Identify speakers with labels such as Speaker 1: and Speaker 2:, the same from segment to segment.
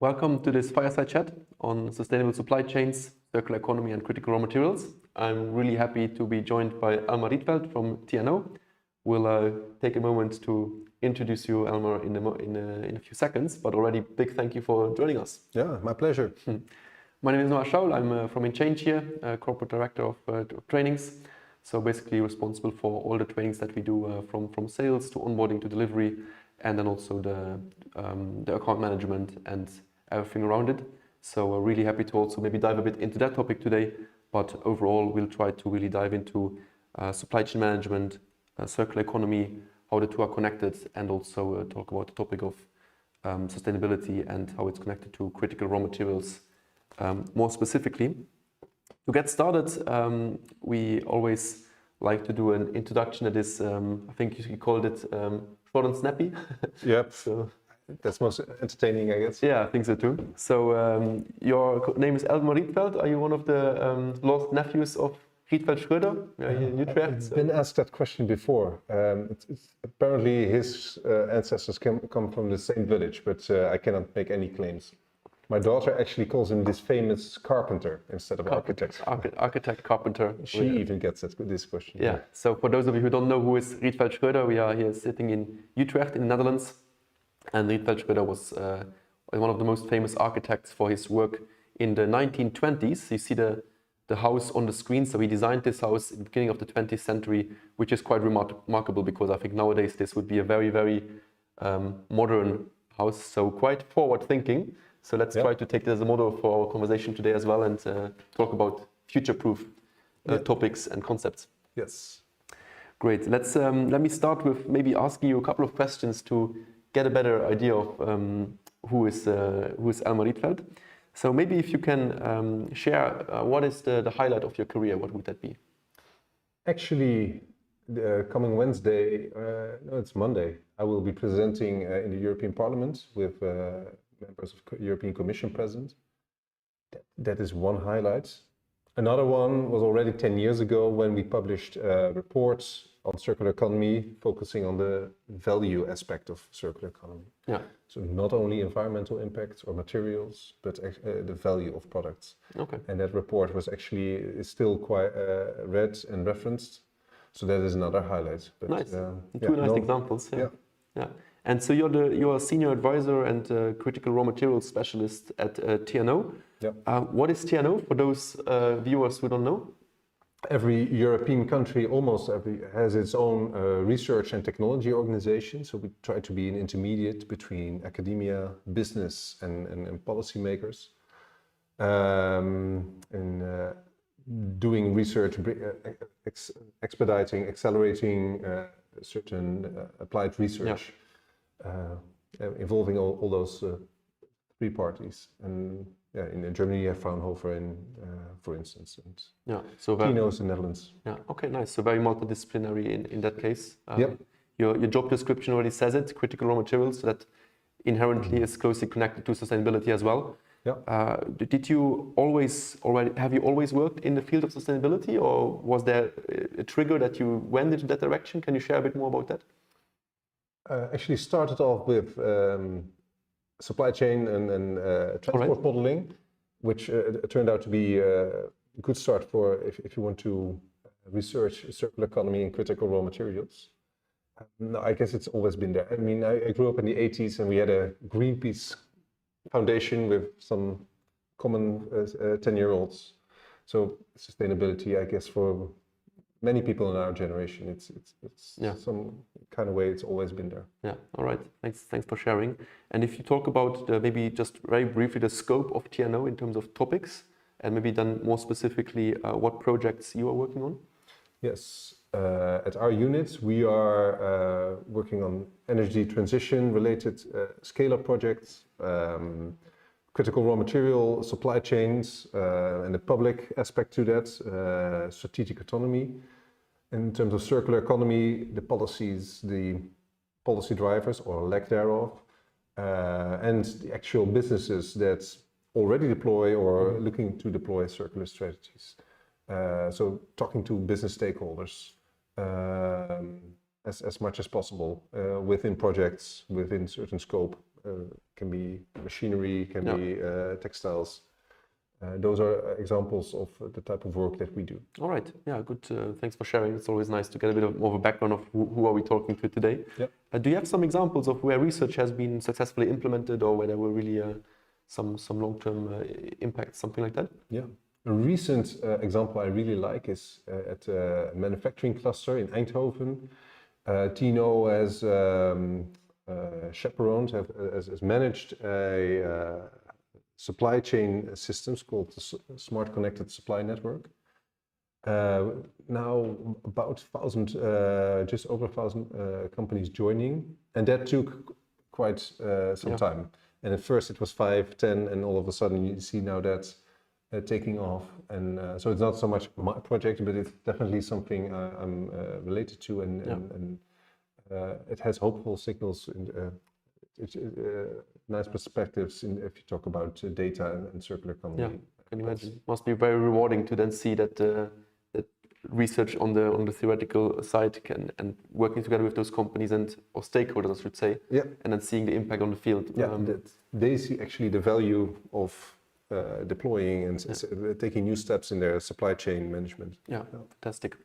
Speaker 1: Welcome to this Fireside chat on sustainable supply chains, circular economy and critical raw materials. I'm really happy to be joined by Elmer Rietveld from TNO. We'll take a moment to introduce you, Elmer, in a few seconds, but already big thank you for joining us.
Speaker 2: Yeah, my pleasure.
Speaker 1: My name is Noah Schaul. I'm from Inchainge here, Corporate Director of Trainings. So basically responsible for all the trainings that we do from sales to onboarding to delivery, and then also the account management and everything around it. So we're really happy to also maybe dive a bit into that topic today, but overall we'll try to really dive into supply chain management, circular economy, how the two are connected, and also talk about the topic of sustainability and how it's connected to critical raw materials more specifically. To get started, we always like to do an introduction that is, I think you called it short and snappy.
Speaker 2: Yep.
Speaker 1: So
Speaker 2: that's most entertaining, I guess.
Speaker 1: yeah, I think so too. So your name is Elmer Rietveld. Are you one of the lost nephews of Rietveld Schröder in Utrecht?
Speaker 2: I've been asked that question before. It's apparently his ancestors come from the same village, but I cannot make any claims. My daughter actually calls him this famous carpenter instead of architect.
Speaker 1: Architect, carpenter.
Speaker 2: She even gets this question.
Speaker 1: Yeah, so for those of you who don't know who is Rietveld Schröder, we are here sitting in Utrecht in the Netherlands. And Rietveld Schröder was one of the most famous architects for his work in the 1920s. You see the house on the screen. So he designed this house in the beginning of the 20th century, which is quite remarkable because I think nowadays this would be a very, very modern house. So quite forward thinking. So let's try to take this as a model for our conversation today as well and talk about future-proof topics and concepts.
Speaker 2: Yes.
Speaker 1: Great. Let me start with maybe asking you a couple of questions to get a better idea of who is Elmer Rietveld. So maybe if you can share what is the highlight of your career, what would that be?
Speaker 2: Actually, coming Wednesday, no, it's Monday, I will be presenting in the European Parliament with members of European Commission present. That is one highlight. Another one was already 10 years ago when we published reports on circular economy, focusing on the value aspect of circular economy.
Speaker 1: Yeah.
Speaker 2: So not only environmental impacts or materials, but the value of products.
Speaker 1: Okay.
Speaker 2: And that report is still quite read and referenced. So that is another highlight. But,
Speaker 1: nice. Two nice examples. Yeah. And so you're a senior advisor and critical raw materials specialist at TNO.
Speaker 2: Yeah.
Speaker 1: What is TNO for those viewers who don't know?
Speaker 2: Every European country, almost every, has its own research and technology organization. So we try to be an intermediate between academia, business, and policymakers. Doing research, expediting, accelerating certain applied research, involving all those three parties. And yeah, in Germany you have Fraunhofer, for instance, and
Speaker 1: so
Speaker 2: TNO's in the Netherlands.
Speaker 1: Yeah, okay, nice. So very multidisciplinary in that case.
Speaker 2: Yep.
Speaker 1: Your job description already says it, critical raw materials, so that inherently is closely connected to sustainability as well.
Speaker 2: Yeah.
Speaker 1: Have you always worked in the field of sustainability, or was there a trigger that you went into that direction? Can you share a bit more about that?
Speaker 2: Actually started off with supply chain and transport modeling, which turned out to be a good start for if you want to research circular economy and critical raw materials. No, I guess it's always been there. I mean, I grew up in the 80s and we had a Greenpeace Foundation with some common 10-year-olds. So sustainability, I guess, for many people in our generation, it's some kind of way it's always been there.
Speaker 1: Yeah, all right. Thanks for sharing. And if you talk about maybe just very briefly the scope of TNO in terms of topics, and maybe then more specifically what projects you are working on?
Speaker 2: Yes, at our unit we are working on energy transition related scale-up projects, critical raw material supply chains, and the public aspect to that, strategic autonomy. In terms of circular economy, the policies, the policy drivers or lack thereof, and the actual businesses that already deploy or looking to deploy circular strategies. So talking to business stakeholders as much as possible within projects, within certain scope, can be machinery, can be textiles. Those are examples of the type of work that we do.
Speaker 1: All right. Yeah, good. Thanks for sharing. It's always nice to get a bit more of a background of who are we talking to today.
Speaker 2: Yep.
Speaker 1: Do you have some examples of where research has been successfully implemented or where there were really some long-term impacts, something like that?
Speaker 2: Yeah. A recent example I really like is at a manufacturing cluster in Eindhoven. Tino has chaperoned, has managed a supply chain systems called the Smart Connected Supply Network. Now about 1,000, just over 1,000 companies joining, and that took quite some time. And at first it was 5, 10, and all of a sudden you see now that's taking off. And so it's not so much my project, but it's definitely something I'm related to, and it has hopeful signals and nice perspectives if you talk about data and circular economy.
Speaker 1: Yeah, I can imagine. It must be very rewarding to then see that that research on the theoretical side and working together with those companies or stakeholders, I should say, and then seeing the impact on the field.
Speaker 2: Yeah, that they see actually the value of deploying and taking new steps in their supply chain management.
Speaker 1: Yeah, fantastic.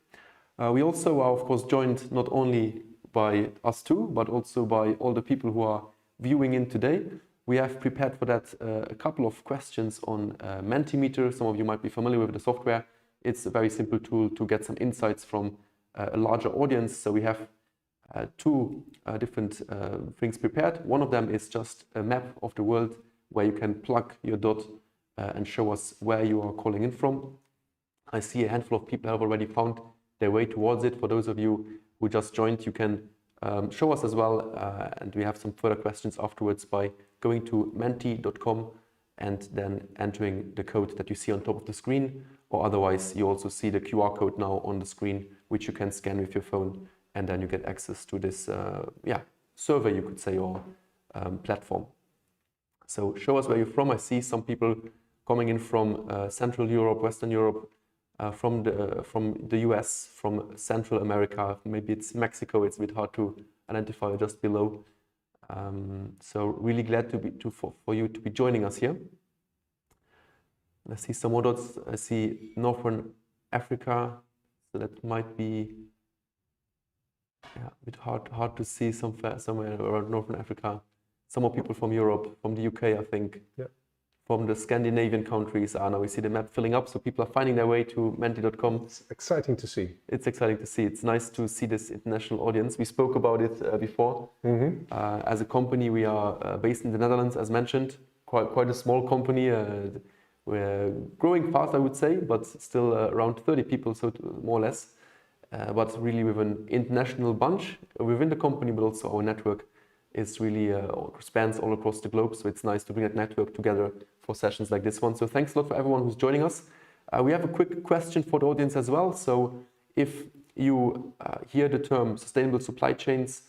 Speaker 1: We also are, of course, joined not only by us two, but also by all the people who are viewing in today. We have prepared for that a couple of questions on Mentimeter. Some of you might be familiar with the software. It's a very simple tool to get some insights from a larger audience. So we have two different things prepared. One of them is just a map of the world where you can plug your dot and show us where you are calling in from. I see a handful of people have already found their way towards it. For those of you who just joined, you can show us as well, and we have some further questions afterwards by going to menti.com and then entering the code that you see on top of the screen, or otherwise you also see the QR code now on the screen, which you can scan with your phone, and then you get access to this server, you could say, or platform. So show us where you're from. I see some people coming in from Central Europe, Western Europe, from the US, from Central America, maybe it's Mexico. It's a bit hard to identify just below. So really glad for you to be joining us here. I see some more dots. I see Northern Africa, so that might be a bit hard to see somewhere around Northern Africa. Some more people from Europe, from the UK, I think.
Speaker 2: Yeah.
Speaker 1: From the Scandinavian countries. Now we see the map filling up, so people are finding their way to menti.com.
Speaker 2: It's exciting to see.
Speaker 1: It's exciting to see. It's nice to see this international audience. We spoke about it before. Mm-hmm. As a company, we are based in the Netherlands, as mentioned. Quite a small company. We're growing fast, I would say, but still around 30 people, so more or less. But really with an international bunch within the company, but also our network is really spans all across the globe. So it's nice to bring that network together for sessions like this one. So thanks a lot for everyone who's joining us. We have a quick question for the audience as well. So if you hear the term sustainable supply chains,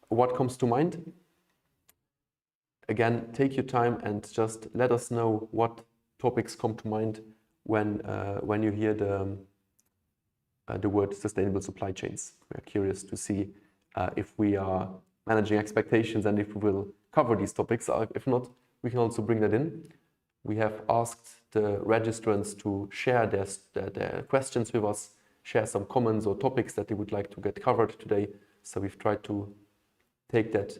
Speaker 1: what comes to mind? Again, take your time and just let us know what topics come to mind when you hear the word sustainable supply chains. We're curious to see if we are managing expectations and if we will cover these topics. If not, we can also bring that in. We have asked the registrants to share their questions with us, share some comments or topics that they would like to get covered today. So we've tried to take that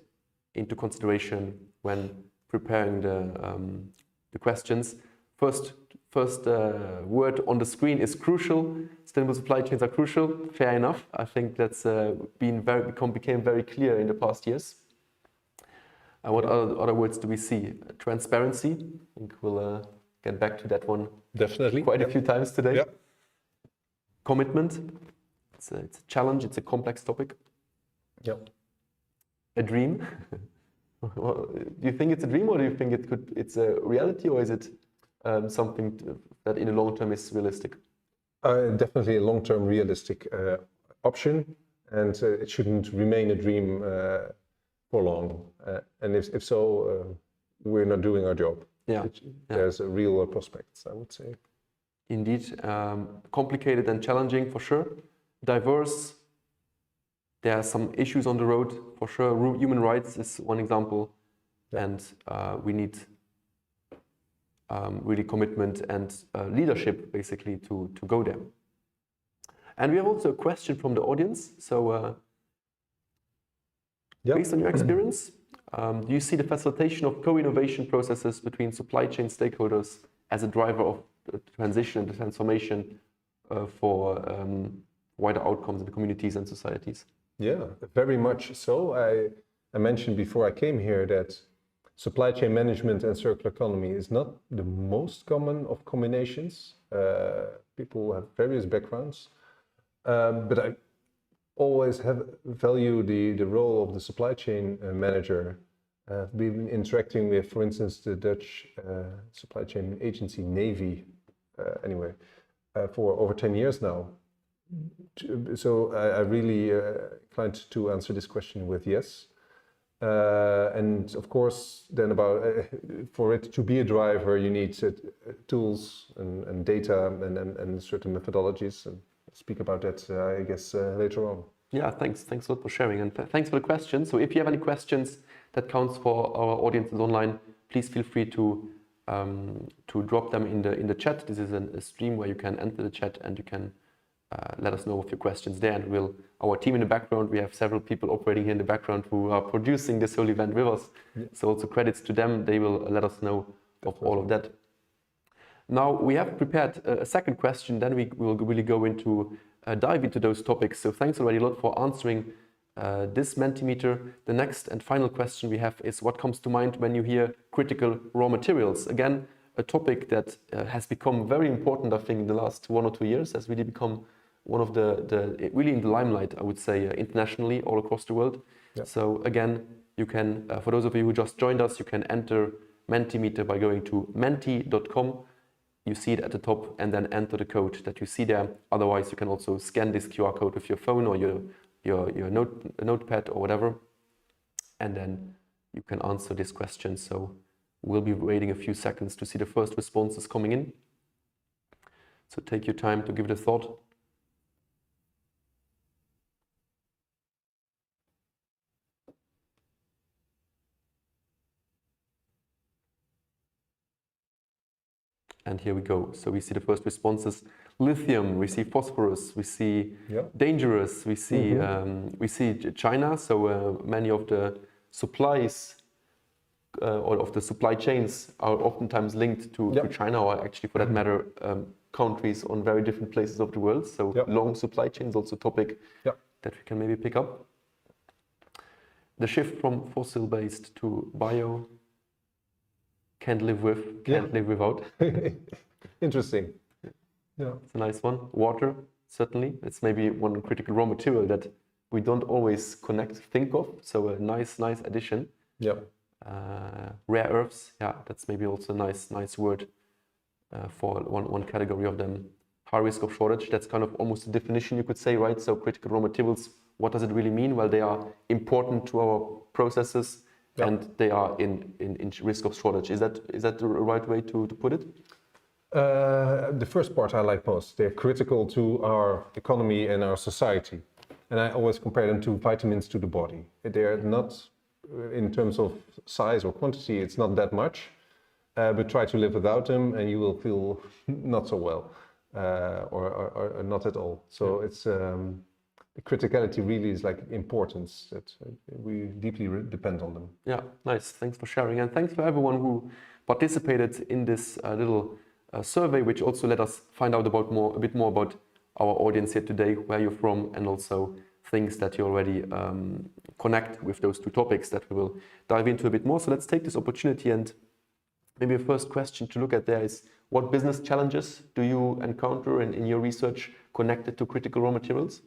Speaker 1: into consideration when preparing the questions. First word on the screen is crucial. Sustainable supply chains are crucial. Fair enough. I think that's became very clear in the past years. What other words do we see? Transparency. I think we'll get back to that one.
Speaker 2: Definitely.
Speaker 1: Quite a few times today.
Speaker 2: Yep.
Speaker 1: Commitment. It's a challenge. It's a complex topic.
Speaker 2: Yep.
Speaker 1: A dream. Do you think it's a dream, or do you think it's a reality, or is it something that in the long term is realistic?
Speaker 2: Definitely a long-term realistic option, and it shouldn't remain a dream for long. And if so, we're not doing our job. There's a real prospects, I would say.
Speaker 1: Indeed, complicated and challenging for sure. Diverse. There are some issues on the road for sure. Human rights is one example. and we need really commitment and leadership basically to go there. And we have also a question from the audience. So based on your experience, do you see the facilitation of co-innovation processes between supply chain stakeholders as a driver of the transition and the transformation for wider outcomes in the communities and societies?
Speaker 2: Yeah, very much so. I mentioned before I came here that supply chain management and circular economy is not the most common of combinations. People have various backgrounds, but I always have value the role of the supply chain manager. I've been interacting with, for instance, the Dutch supply chain agency Navy, for over 10 years now. So I really inclined to answer this question with yes. And of course, then for it to be a driver, you need tools and data and certain methodologies. And I'll speak about that, I guess, later on.
Speaker 1: Yeah, thanks a lot for sharing, and thanks for the question. So if you have any questions that counts for our audiences online, please feel free to drop them in the chat. This is a stream where you can enter the chat and you can let us know of your questions there, and our team in the background, we have several people operating here in the background who are producing this whole event with us. Yeah. So also credits to them, they will let us know of all of that. Now we have prepared a second question, then we will really go into dive into those topics. So thanks already a lot for answering this Mentimeter. The next and final question we have is, what comes to mind when you hear critical raw materials? Again, a topic that has become very important, I think, in the last 1 or 2 years, has really become one of the really in the limelight, I would say, internationally, all across the world. Yeah. So again, you can, for those of you who just joined us, you can enter Mentimeter by going to menti.com. You see it at the top, and then enter the code that you see there. Otherwise, you can also scan this QR code with your phone or your notepad or whatever, and then you can answer this question. So we'll be waiting a few seconds to see the first responses coming in. So take your time to give it a thought. And here we go. So we see the first responses: lithium, we see phosphorus, we see dangerous, we see China. So many of the supplies or of the supply chains are oftentimes linked to China, or actually, for that matter, countries on very different places of the world. So long supply chains, also a topic that we can maybe pick up. The shift from fossil-based to bio. Can't live with, can't live without.
Speaker 2: Interesting.
Speaker 1: Yeah, it's a nice one. Water, certainly. It's maybe one critical raw material that we don't always think of. So a nice addition.
Speaker 2: Yeah.
Speaker 1: Rare earths, that's maybe also a nice word for one category of them. High risk of shortage. That's kind of almost a definition, you could say, right? So critical raw materials. What does it really mean? Well, they are important to our processes. And they are in risk of shortage. Is that the right way to put it?
Speaker 2: The first part I like most. They're critical to our economy and our society. And I always compare them to vitamins to the body. They're not, in terms of size or quantity, it's not that much. But try to live without them and you will feel not so well, or not at all. So it's... criticality really is like importance, that we deeply depend on them.
Speaker 1: Yeah, nice. Thanks for sharing, and thanks for everyone who participated in this little survey, which also let us find out a bit more about our audience here today, where you're from, and also things that you already connect with those two topics that we will dive into a bit more. So let's take this opportunity, and maybe a first question to look at there is, what business challenges do you encounter in your research connected to critical raw materials?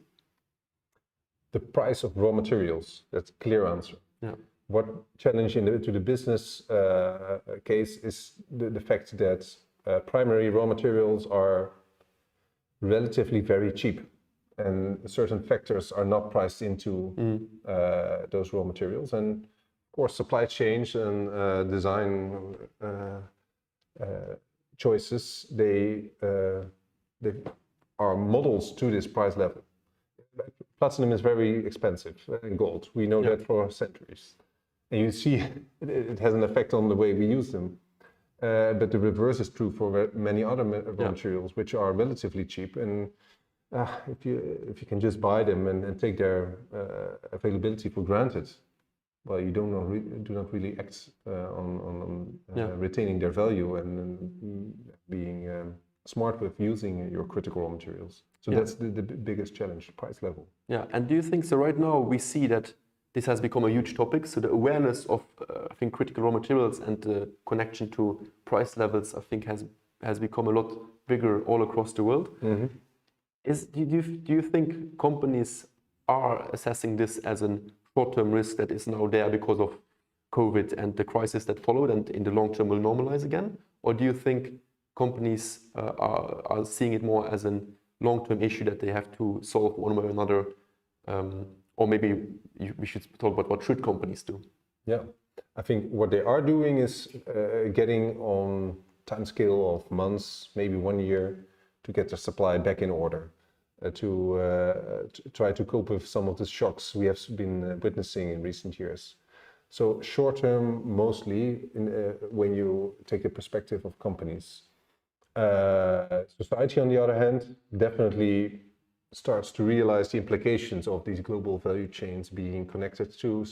Speaker 2: The price of raw materials, that's a clear answer.
Speaker 1: Yeah.
Speaker 2: What challenge to the business case is the fact that primary raw materials are relatively very cheap, and certain factors are not priced into those raw materials. And of course, supply chains and design choices, they are models to this price level. Platinum is very expensive in gold. We know that for centuries. and you see it has an effect on the way we use them. But the reverse is true for many other raw materials, which are relatively cheap. And if you can just buy them and take their availability for granted, well, you do not really act on retaining their value and being smart with using your critical raw materials. So that's the biggest challenge, price level.
Speaker 1: Yeah, and do you think so? Right now we see that this has become a huge topic. So the awareness of I think critical raw materials and the connection to price levels, I think, has become a lot bigger all across the world.
Speaker 2: Mm-hmm.
Speaker 1: Do you think companies are assessing this as a short-term risk that is now there because of COVID and the crisis that followed, and in the long term will normalize again? Or do you think companies are seeing it more as a long-term issue that they have to solve one way or another? Or maybe we should talk about what should companies do? Yeah,
Speaker 2: I think what they are doing is getting on time scale of months, maybe 1 year, to get their supply back in order, to try to cope with some of the shocks we have been witnessing in recent years. So short term, mostly, when you take the perspective of companies. Society, on the other hand, definitely starts to realize the implications of these global value chains being connected to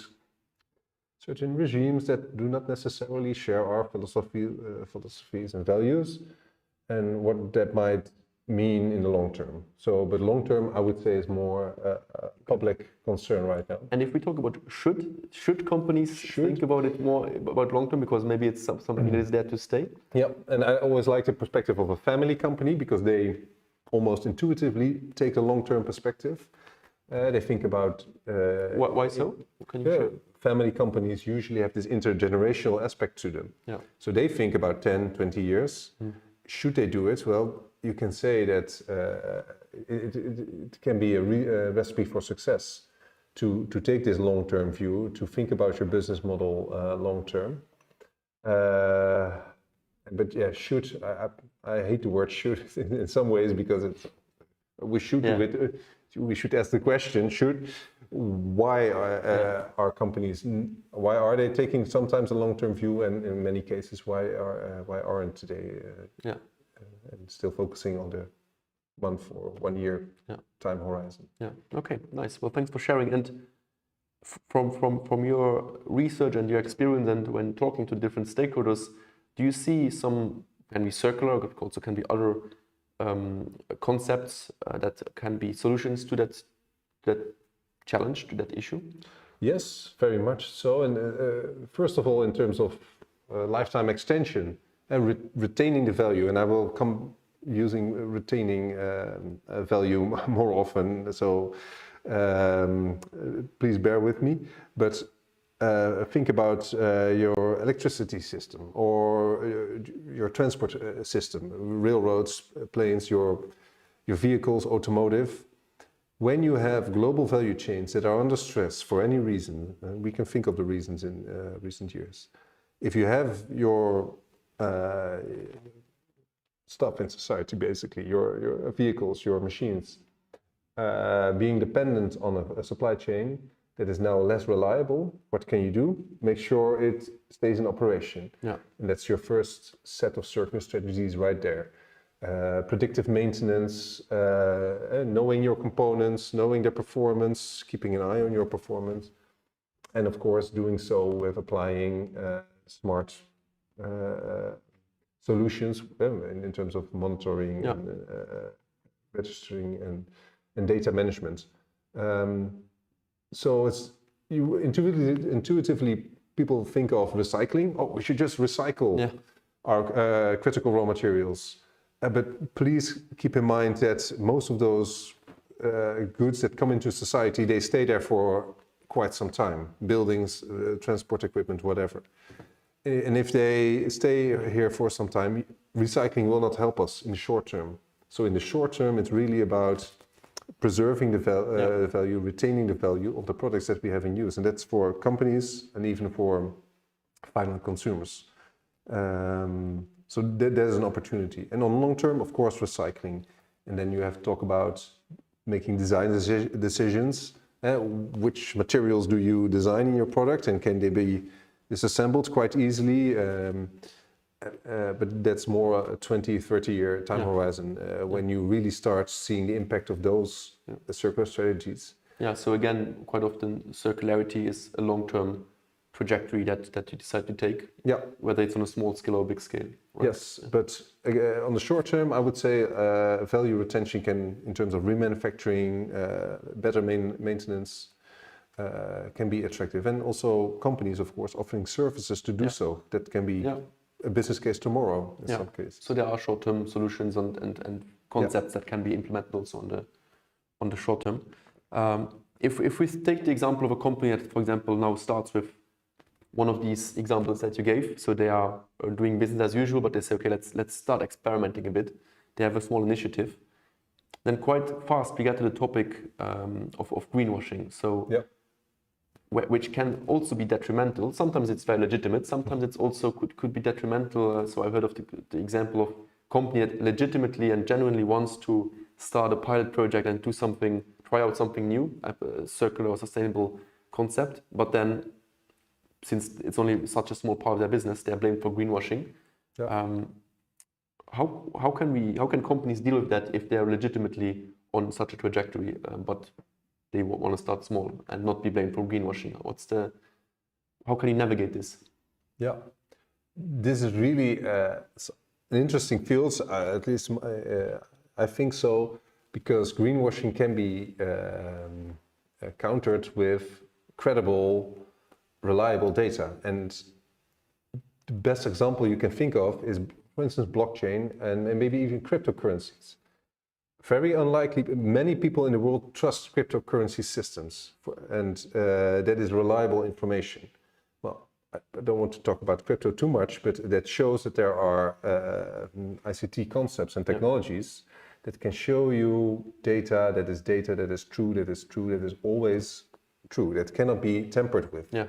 Speaker 2: certain regimes that do not necessarily share our philosophies and values, and what that might mean in the long term. But long term, I would say, is more a public concern right now.
Speaker 1: And if we talk about should companies think about it more about long term, because maybe it's something that is there to stay?
Speaker 2: Yeah, and I always like the perspective of a family company, because they almost intuitively take a long-term perspective. They think about...
Speaker 1: Why so? Can you share?
Speaker 2: Family companies usually have this intergenerational aspect to them.
Speaker 1: Yeah.
Speaker 2: So they think about 10, 20 years. Should they do it? Well, you can say that it can be a recipe for success to take this long-term view, to think about your business model long-term. But yeah, should, I hate the word should in some ways, because we should do it. We should ask the question, why are companies, why are they taking sometimes a long-term view, and in many cases, why aren't they and still focusing on the 1 year time horizon?
Speaker 1: Yeah, okay, nice. Well, thanks for sharing. And from your research and your experience, and when talking to different stakeholders, do you see some, can be circular, also can be other concepts that can be solutions to that challenge, to that issue?
Speaker 2: Yes, very much so. And first of all, in terms of lifetime extension and retaining the value, and I will come using retaining value more often, so please bear with me. But think about your electricity system or your transport system, railroads, planes, your vehicles, automotive. When you have global value chains that are under stress for any reason, we can think of the reasons in recent years. If you have your stuff in society, basically, your vehicles, your machines, being dependent on a supply chain that is now less reliable, what can you do? Make sure it stays in operation.
Speaker 1: Yeah.
Speaker 2: And that's your first set of circular strategies right there. Predictive maintenance, knowing your components, knowing their performance, keeping an eye on your performance, and of course doing so with applying smart solutions in terms of monitoring and registering and data management. So it's intuitively people think of recycling. Oh, we should just recycle our critical raw materials. But please keep in mind that most of those goods that come into society, they stay there for quite some time. Buildings, transport equipment, whatever. And if they stay here for some time, recycling will not help us in the short term. So in the short term, it's really about preserving the value, retaining the value of the products that we have in use. And that's for companies and even for final consumers. So there's an opportunity. And on long term, of course, recycling. And then you have to talk about making design decisions Which materials do you design in your product, and can they be disassembled quite easily? But that's more a 20, 30-year time horizon when you really start seeing the impact of those circular strategies.
Speaker 1: Yeah, so again, quite often circularity is a long-term trajectory that you decide to take, whether it's on a small scale or big scale. Right?
Speaker 2: Yes, but on the short term, I would say value retention can, in terms of remanufacturing, better maintenance, can be attractive. And also companies, of course, offering services to do so. That can be a business case tomorrow in some cases.
Speaker 1: So there are short-term solutions and concepts that can be implemented also on the short term. If we take the example of a company that, for example, now starts with one of these examples that you gave, so they are doing business as usual, but they say, okay, let's start experimenting a bit. They have a small initiative. Then quite fast we get to the topic of greenwashing. So, which can also be detrimental. Sometimes it's very legitimate. Sometimes it's also could be detrimental. So I've heard of the example of a company that legitimately and genuinely wants to start a pilot project and do something, try out something new, a circular or sustainable concept, but then since it's only such a small part of their business, they're blamed for greenwashing. How can companies deal with that if they are legitimately on such a trajectory, but they want to start small and not be blamed for greenwashing? How can you navigate this?
Speaker 2: Yeah, this is really an interesting field. At least I think so, because greenwashing can be countered with credible, reliable data. And the best example you can think of is, for instance, blockchain and maybe even cryptocurrencies. Very unlikely, many people in the world trust cryptocurrency systems, and that is reliable information. Well, I don't want to talk about crypto too much, but that shows that there are ICT concepts and technologies that can show you data that is true, that is always true, that cannot be tampered with.
Speaker 1: Yeah.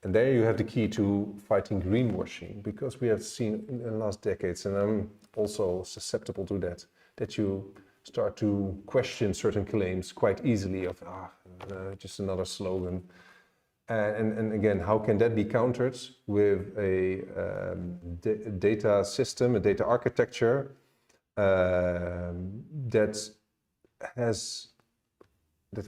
Speaker 2: And there you have the key to fighting greenwashing, because we have seen in the last decades, and I'm also susceptible to that you start to question certain claims quite easily of just another slogan. And again, how can that be countered with a data system, a data architecture that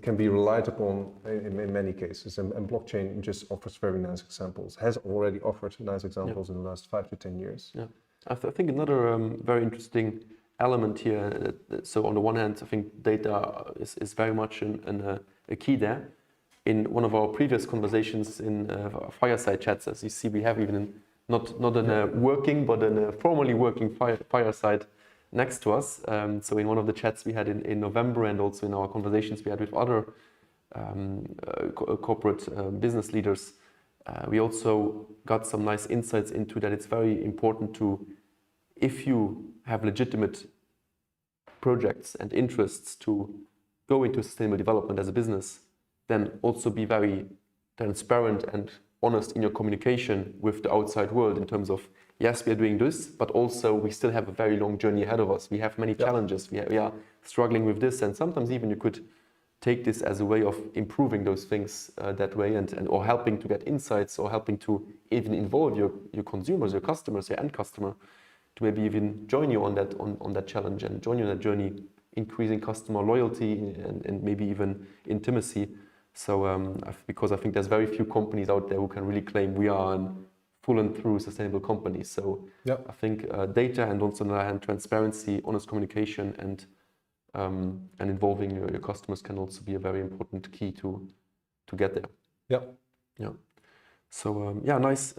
Speaker 2: can be relied upon in many cases, and blockchain just offers very nice examples, has already offered nice examples in the last 5 to 10 years.
Speaker 1: Yeah, I think another very interesting element here, so on the one hand, I think data is very much a key there. In one of our previous conversations in Fireside chats, as you see, we have even not in a working, but in a formally working Fireside next to us. So in one of the chats we had in November, and also in our conversations we had with other corporate business leaders, we also got some nice insights into that. It's very important to, if you have legitimate projects and interests to go into sustainable development as a business, then also be very transparent and honest in your communication with the outside world in terms of, yes, we are doing this, but also we still have a very long journey ahead of us. We have many challenges. We are struggling with this, and sometimes even you could take this as a way of improving those things that way, and or helping to get insights, or helping to even involve your consumers, your customers, your end customer, to maybe even join you on that challenge and join you on that journey, increasing customer loyalty and maybe even intimacy. So because I think there's very few companies out there who can really claim we are a full and through sustainable company. So I think data, and also on the other hand transparency, honest communication, and involving your customers can also be a very important key to get there. Yeah. So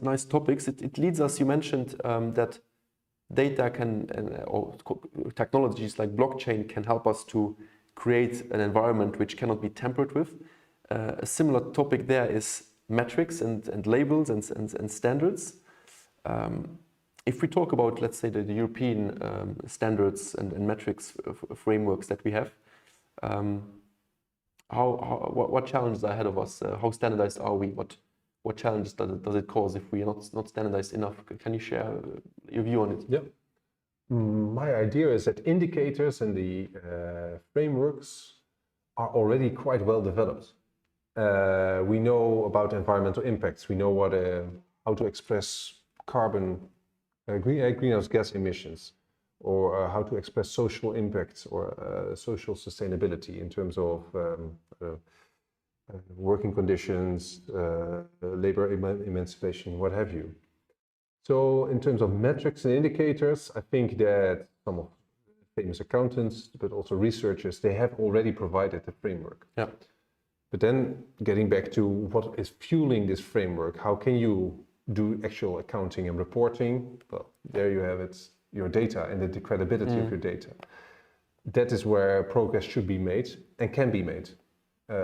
Speaker 1: nice topics. It leads us. You mentioned that data or technologies like blockchain can help us to create an environment which cannot be tampered with. A similar topic there is metrics and labels and standards. If we talk about, let's say, the European standards and metrics frameworks that we have, what challenges are ahead of us? How standardized are we? What challenges does it cause if we are not standardized enough? Can you share your view on it?
Speaker 2: Yeah. My idea is that indicators and the frameworks are already quite well developed. We know about environmental impacts. We know how to express greenhouse gas emissions, or how to express social impacts or social sustainability in terms of working conditions, labor emancipation, what have you. So in terms of metrics and indicators, I think that some of famous accountants, but also researchers, they have already provided the framework.
Speaker 1: Yeah.
Speaker 2: But then getting back to what is fueling this framework, how can you do actual accounting and reporting? Well, there you have it, your data and the credibility of your data. That is where progress should be made and can be made.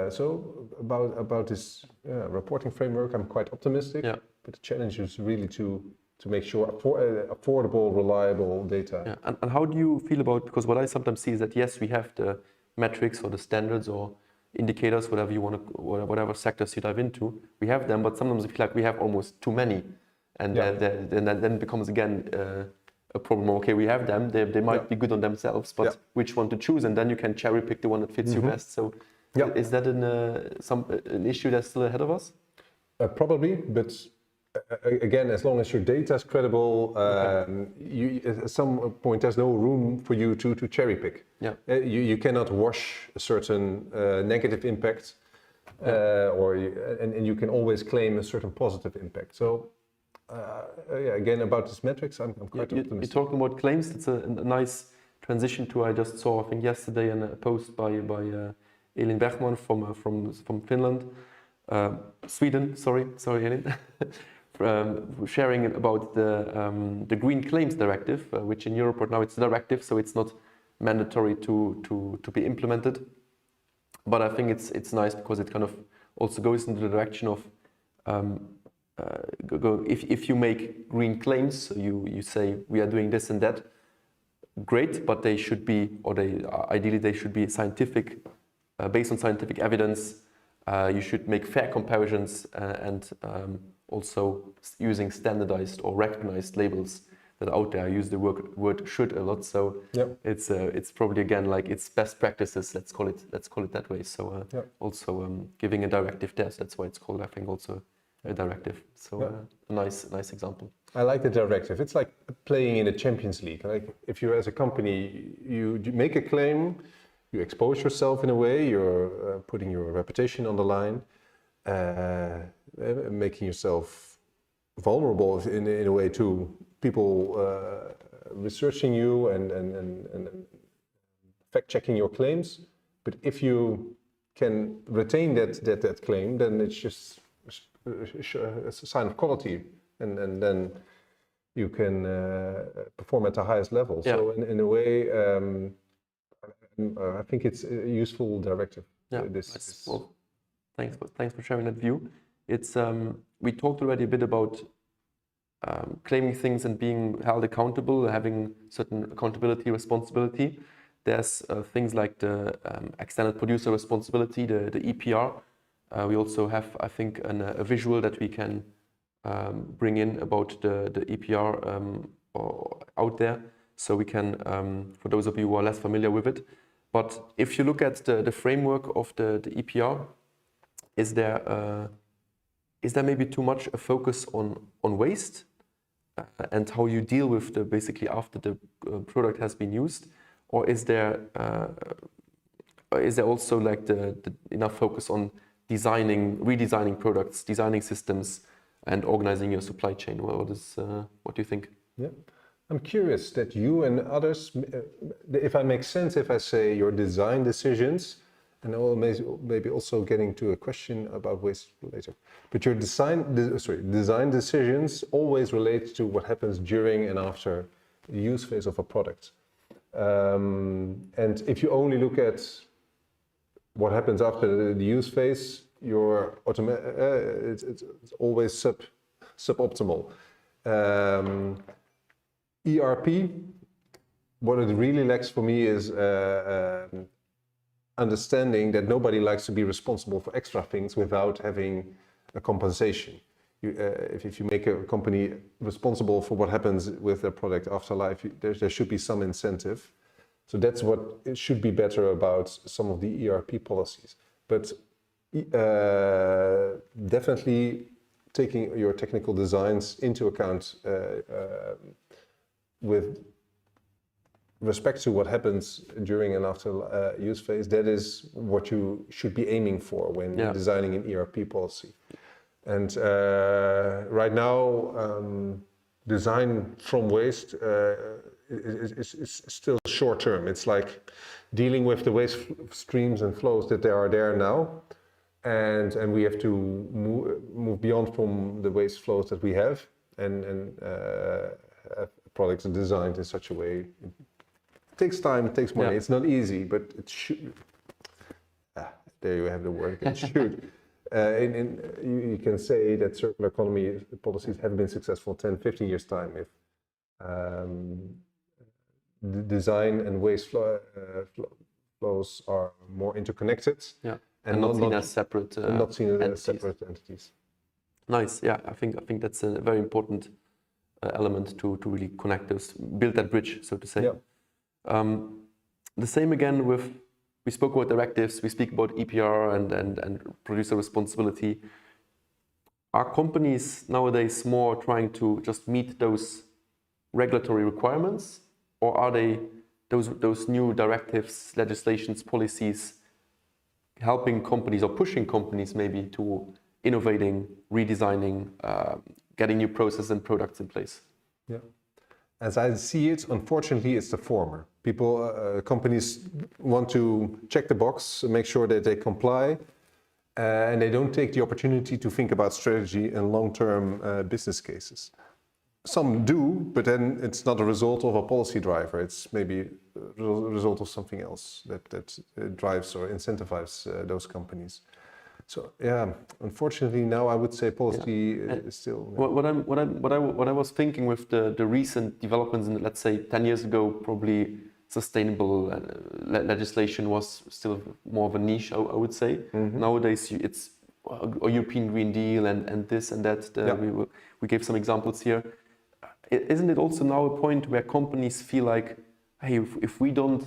Speaker 2: So about this reporting framework, I'm quite optimistic. Yeah. But the challenge is really to make sure affordable, reliable data.
Speaker 1: Yeah. And how do you feel about, because what I sometimes see is that yes, we have the metrics or the standards or indicators, whatever you want to, whatever sectors you dive into, we have them, but sometimes I feel like we have almost too many, and then it becomes again a problem. Okay, we have them; they might be good on themselves, but which one to choose? And then you can cherry pick the one that fits you best. So, is that an issue that's still ahead of us?
Speaker 2: Probably, but again, as long as your data is credible, at some point there's no room for you to cherry pick. Yeah. You cannot wash a certain negative impact, and you can always claim a certain positive impact. So again, about these metrics, I'm quite optimistic.
Speaker 1: You're talking about claims. It's a nice transition to, I just saw, I think yesterday, in a post by Elin Bergman from Finland, Sweden. Sorry, Elin. Sharing about the Green Claims Directive, which in Europe right now it's a directive, so it's not mandatory to be implemented. But I think it's nice because it kind of also goes into the direction of if you make green claims, so you say we are doing this and that, great, but they should be, or ideally they should be scientific, based on scientific evidence. You should make fair comparisons and also using standardized or recognized labels that are out there. I use the word should a lot, so it's probably again like it's best practices. Let's call it that way. So also giving a directive there. So that's why it's called, I think, also a directive. So a nice example.
Speaker 2: I like the directive. It's like playing in a Champions League. Like if you as a company you make a claim, you expose yourself in a way. You're putting your reputation on the line. Making yourself vulnerable in a way to people researching you and fact-checking your claims. But if you can retain that claim, then it's just a sign of quality, and then you can perform at the highest level. Yeah. So in a way, I think it's a useful directive.
Speaker 1: Yeah. Well, thanks for sharing that view. It's we talked already a bit about claiming things and being held accountable, having certain accountability, responsibility. There's things like the extended producer responsibility, the EPR. We also have, I think, a visual that we can bring in about the EPR out there, so we can, for those of you who are less familiar with it. But if you look at the framework of the EPR, is there maybe too much a focus on waste and how you deal with basically after the product has been used, or is there also like the enough focus on redesigning products, designing systems, and organizing your supply chain? What do you think?
Speaker 2: Yeah, I'm curious that you and others, if I make sense, if I say your design decisions. And maybe also getting to a question about waste later. But your design decisions always relate to what happens during and after the use phase of a product. And if you only look at what happens after the use phase, it's always suboptimal. ERP, what it really lacks for me is understanding that nobody likes to be responsible for extra things without having a compensation. If you make a company responsible for what happens with their product after life, there should be some incentive. So that's what it should be better about some of the ERP policies. But Definitely taking your technical designs into account with respect to what happens during and after use phase. That is what you should be aiming for when designing an ERP policy. And right now, design from waste is still short term. It's like dealing with the waste streams and flows that are there now, and we have to move beyond from the waste flows that we have, and have products designed in such a way. It takes time, it takes money. It's not easy, but it should. There you have the word. It should. You can say that circular economy policies have been successful 10, 15 years' time if the design and waste flows are more interconnected
Speaker 1: and not seen as separate
Speaker 2: entities.
Speaker 1: Nice. Yeah, I think that's a very important element to really connect those, build that bridge, so to say.
Speaker 2: Yeah.
Speaker 1: The same again with. We spoke about directives, we speak about EPR and producer responsibility. Are companies nowadays more trying to just meet those regulatory requirements, or are they those new directives, legislations, policies helping companies or pushing companies maybe to innovating, redesigning, getting new processes and products in place?
Speaker 2: Yeah. As I see it, unfortunately, it's the former. Companies want to check the box, make sure that they comply, and they don't take the opportunity to think about strategy and long-term business cases. Some do, but then it's not a result of a policy driver. It's maybe a result of something else that drives or incentivizes those companies. So yeah, unfortunately now I would say policy is still.
Speaker 1: What I was thinking with the recent developments in, let's say 10 years ago, probably sustainable legislation was still more of a niche, I would say. Mm-hmm. Nowadays it's a European Green Deal and this and that. We gave some examples here. Isn't it also now a point where companies feel like, hey, if we don't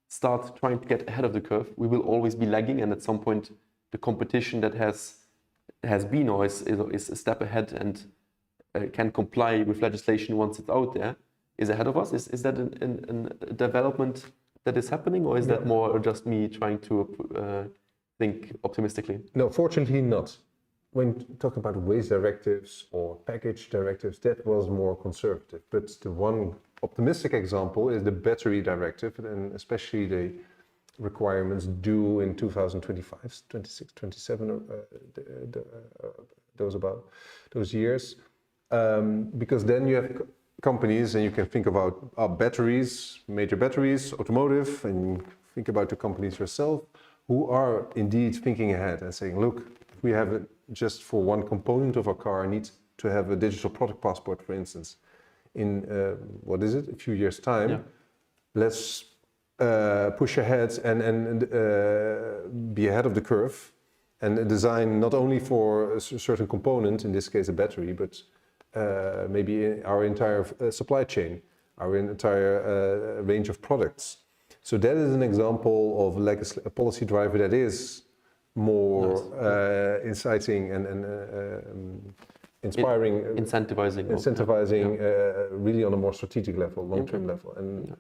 Speaker 1: start trying to get ahead of the curve, we will always be lagging, and at some point the competition that has been or is a step ahead and can comply with legislation once it's out there is ahead of us? Is that a development that is happening, or is that more just me trying to think optimistically?
Speaker 2: No, fortunately not. When talking about waste directives or package directives, that was more conservative. But the one optimistic example is the battery directive, and especially the requirements due in 2025, 26, 27, those years. Because then you have companies, and you can think about batteries, major batteries, automotive, and think about the companies yourself, who are indeed thinking ahead and saying, look, if we have just for one component of our car, need to have a digital product passport, for instance, in a few years' time, let's push ahead and be ahead of the curve and design not only for a certain component, in this case a battery, but maybe our entire supply chain, our entire range of products. So that is an example of a policy driver that is more inciting and inspiring,
Speaker 1: incentivizing
Speaker 2: really on a more strategic level, long-term level. And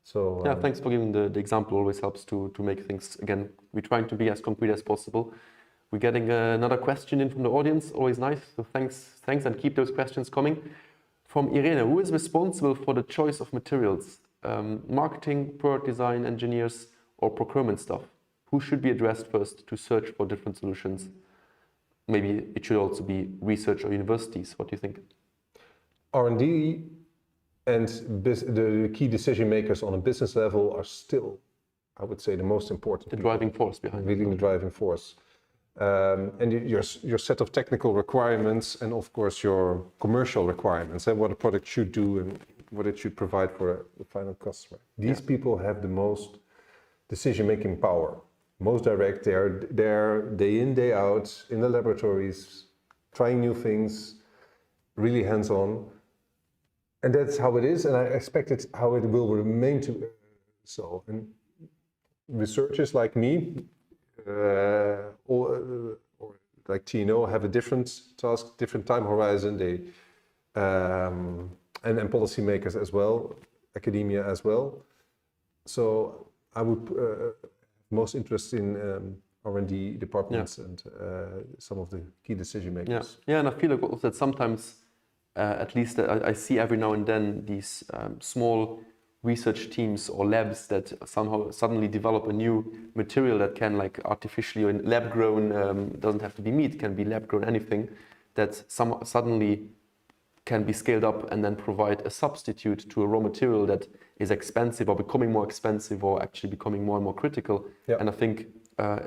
Speaker 2: so
Speaker 1: thanks for giving the example. Always helps to make things, again, we're trying to be as concrete as possible. We're getting another question in from the audience, always nice, so thanks, and keep those questions coming. From Irene, who is responsible for the choice of materials? Marketing, product design, engineers, or procurement staff? Who should be addressed first to search for different solutions? Maybe it should also be research or universities. What do you think?
Speaker 2: R&D and the key decision makers on a business level are still, I would say, the most important.
Speaker 1: The driving force behind
Speaker 2: really the driving force. And your set of technical requirements and of course your commercial requirements and what a product should do and what it should provide for the final customer. These people have the most decision-making power. Most direct, they're day in, day out in the laboratories, trying new things, really hands-on. And that's how it is, and I expect it's how it will remain to so. And researchers like me, or like TNO have a different task, different time horizon. They and policymakers as well, academia as well. So I would most interest in R&D departments and some of the key decision makers.
Speaker 1: Yeah, and I feel like also that sometimes, at least I see every now and then these small research teams or labs that somehow suddenly develop a new material that can like artificially or lab grown, doesn't have to be meat, can be lab grown anything, that suddenly can be scaled up and then provide a substitute to a raw material that is expensive or becoming more expensive or actually becoming more and more critical.
Speaker 2: Yeah.
Speaker 1: And I think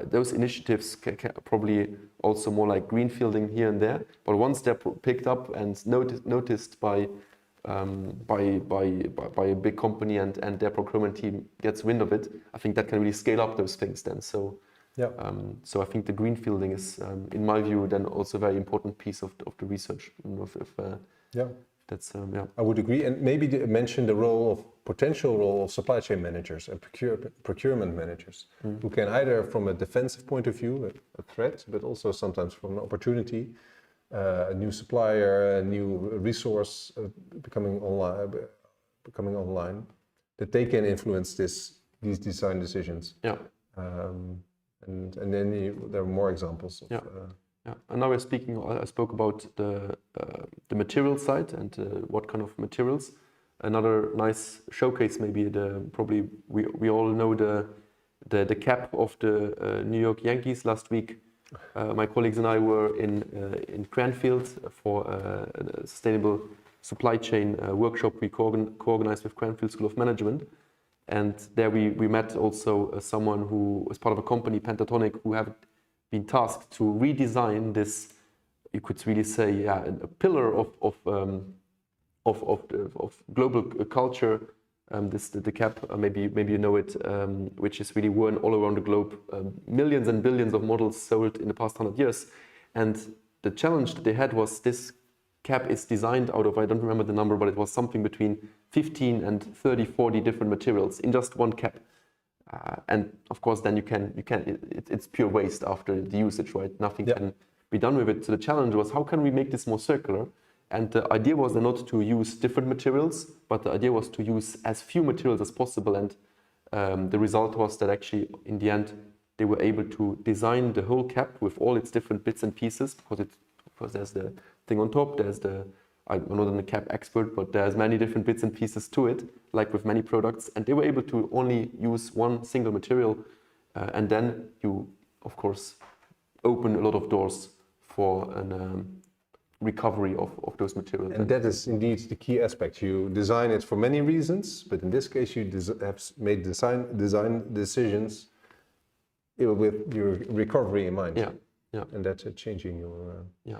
Speaker 1: those initiatives can probably also more like greenfielding here and there, but once they're picked up and noticed by a big company and their procurement team gets wind of it, I think that can really scale up those things then. So
Speaker 2: yeah.
Speaker 1: So I think the greenfielding is, in my view, then also a very important piece of the research.
Speaker 2: Yeah,
Speaker 1: that's
Speaker 2: I would agree, and maybe mention the potential role of supply chain managers and procurement managers, who can either from a defensive point of view, a threat, but also sometimes from an opportunity, a new supplier, a new resource becoming online, that they can influence these design decisions.
Speaker 1: Yeah.
Speaker 2: And then there are more examples of.
Speaker 1: Yeah, and now I spoke about the material side and what kind of materials. Another nice showcase, maybe probably we all know the cap of the New York Yankees last week. My colleagues and I were in Cranfield for a sustainable supply chain workshop we co-organized with Cranfield School of Management. And there we met also someone who was part of a company, Pentatonic, who have been tasked to redesign this, you could really say, a pillar of global culture. The cap, maybe you know it, which is really worn all around the globe. Millions and billions of models sold in the past 100 years. And the challenge that they had was this cap is designed out of, I don't remember the number, but it was something between 15 and 30, 40 different materials in just one cap. And of course, then it's pure waste after the usage, right? Nothing can be done with it. So the challenge was, how can we make this more circular? And the idea was not to use different materials, but the idea was to use as few materials as possible. And the result was that actually, in the end, they were able to design the whole cap with all its different bits and pieces, because there's the thing on top, I'm not a cap expert, but there's many different bits and pieces to it, like with many products, and they were able to only use one single material, and then you, of course, open a lot of doors for a recovery of those materials.
Speaker 2: And that is indeed the key aspect. You design it for many reasons, but in this case, you have made design decisions with your recovery in mind.
Speaker 1: Yeah.
Speaker 2: And that's changing your.
Speaker 1: Yeah.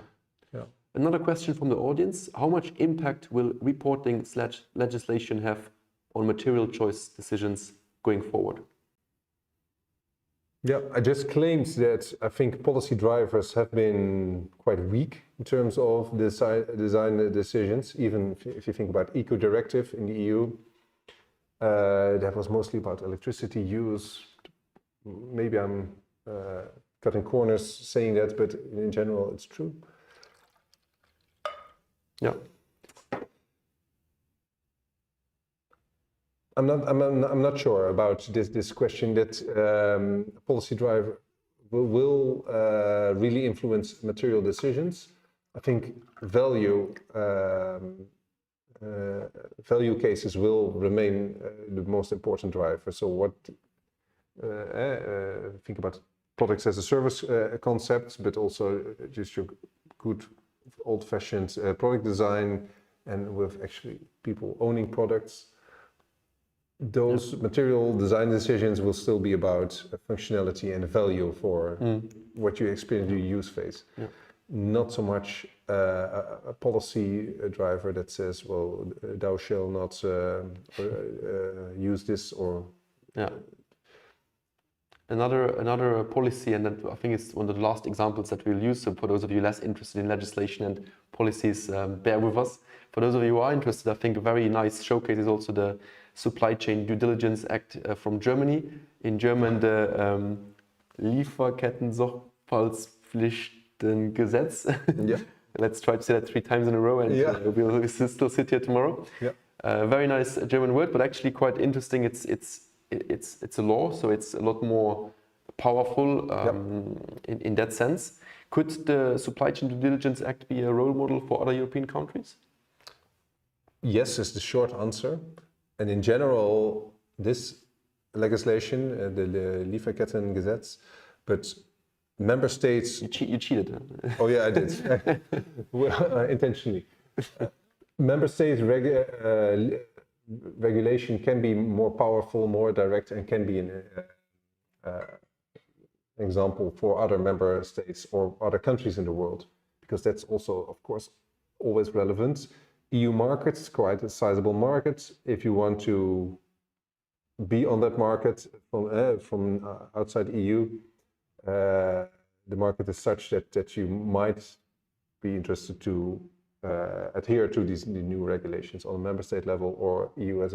Speaker 1: Another question from the audience: how much impact will reporting / legislation have on material choice decisions going forward?
Speaker 2: Yeah, I just claimed that I think policy drivers have been quite weak in terms of design decisions. Even if you think about Eco Directive in the EU, that was mostly about electricity use. Maybe I'm cutting corners saying that, but in general, it's true.
Speaker 1: Yeah.
Speaker 2: I'm not sure about this question that policy driver will really influence material decisions. I think value cases will remain the most important driver. So what think about products as a service concepts, but also just your good old-fashioned product design, and with actually people owning products. Those material design decisions will still be about functionality and value for what you experience in your use phase. Not so much a policy driver that says, well, thou shall not use this or...
Speaker 1: Another policy, and that I think it's one of the last examples that we'll use. So for those of you less interested in legislation and policies, bear with us. For those of you who are interested, I think a very nice showcase is also the Supply Chain Due Diligence Act from Germany. In German, the Sorgfaltspflichtengesetz.
Speaker 2: Yeah.
Speaker 1: Let's try to say that 3 times in a row, and we'll still sit here tomorrow.
Speaker 2: Yeah.
Speaker 1: Very nice German word, but actually quite interesting. It's a law, so it's a lot more powerful in that sense. Could the Supply Chain Due Diligence Act be a role model for other European countries?
Speaker 2: Yes, is the short answer. And in general, this legislation, the Lieferkettengesetz, but member states...
Speaker 1: You cheated.
Speaker 2: Oh yeah, I did. Well, intentionally. Member states regulation can be more powerful, more direct, and can be an example for other member states or other countries in the world, because that's also, of course, always relevant. EU markets, quite a sizable market. If you want to be on that market from outside EU, the market is such that you might be interested to adhere to the new regulations on a member state level or EU as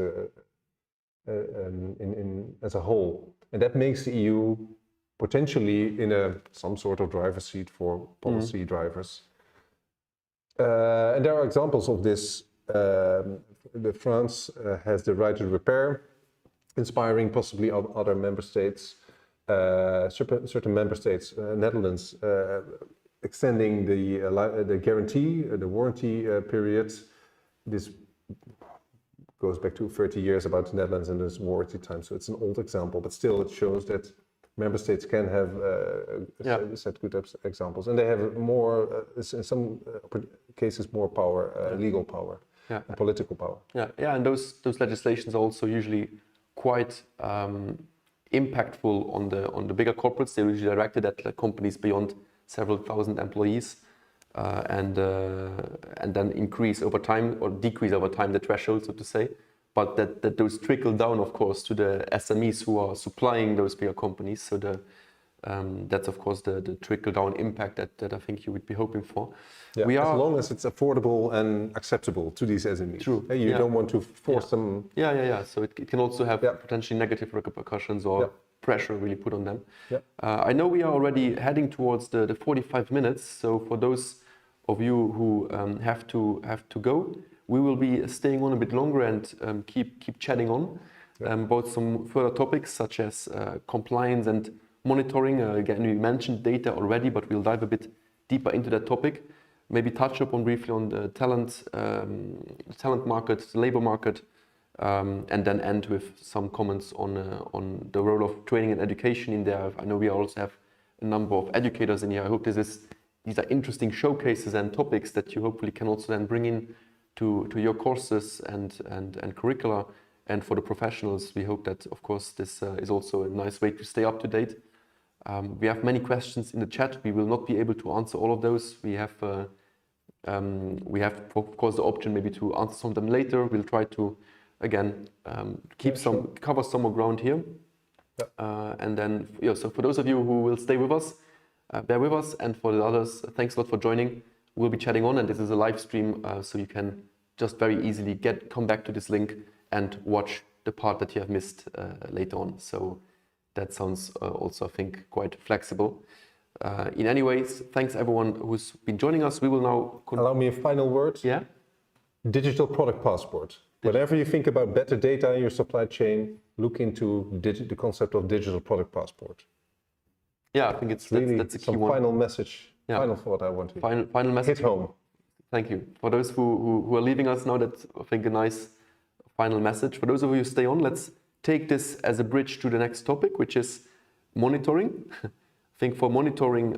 Speaker 2: a whole, and that makes the EU potentially in some sort of driver's seat for policy drivers. And there are examples of this. France has the right to repair, inspiring possibly other member states. Certain member states, Netherlands, extending the guarantee, the warranty periods. This goes back to 30 years about the Netherlands and this warranty time. So it's an old example, but still it shows that member states can have set good examples, and they have more, in some cases, more power, legal power, and political power.
Speaker 1: And those legislations are also usually quite impactful on the bigger corporates. They're usually directed at companies beyond several thousand employees, and then increase over time or decrease over time the threshold, so to say. But that those trickle down, of course, to the SMEs who are supplying those bigger companies. So that's of course the trickle down impact that I think you would be hoping for.
Speaker 2: Yeah, as long as it's affordable and acceptable to these SMEs.
Speaker 1: True.
Speaker 2: You don't want to force them.
Speaker 1: So it can also have potentially negative repercussions or pressure really put on them. I know we are already heading towards the 45 minutes. So for those of you who have to go, we will be staying on a bit longer and keep chatting on about some further topics such as compliance and monitoring. Again, we mentioned data already, but we'll dive a bit deeper into that topic. Maybe touch upon briefly on the talent market, the labor market, and then end with some comments on the role of training and education in there. I know we also have a number of educators in here. I hope these are interesting showcases and topics that you hopefully can also then bring in to your courses and curricula. And for the professionals, we hope that, of course, this is also a nice way to stay up to date. We have many questions in the chat. We will not be able to answer all of those. We have, of course, the option maybe to answer some of them later. We'll try to, again, cover some more ground here. And then, so for those of you who will stay with us, bear with us. And for the others, thanks a lot for joining. We'll be chatting on, and this is a live stream, so you can just very easily come back to this link and watch the part that you have missed later on. So that sounds also, I think, quite flexible. In any ways, thanks everyone who's been joining us. We will now...
Speaker 2: Allow me a final word.
Speaker 1: Yeah?
Speaker 2: Digital product passport. Whenever you think about better data in your supply chain, look into the concept of digital product passport.
Speaker 1: Yeah, I think that's a key one.
Speaker 2: Final message. Yeah. Final thought I want to
Speaker 1: final message.
Speaker 2: Hit home.
Speaker 1: Thank you. For those who are leaving us now, that's, I think, a nice final message. For those of you who stay on, let's take this as a bridge to the next topic, which is monitoring. I think for monitoring,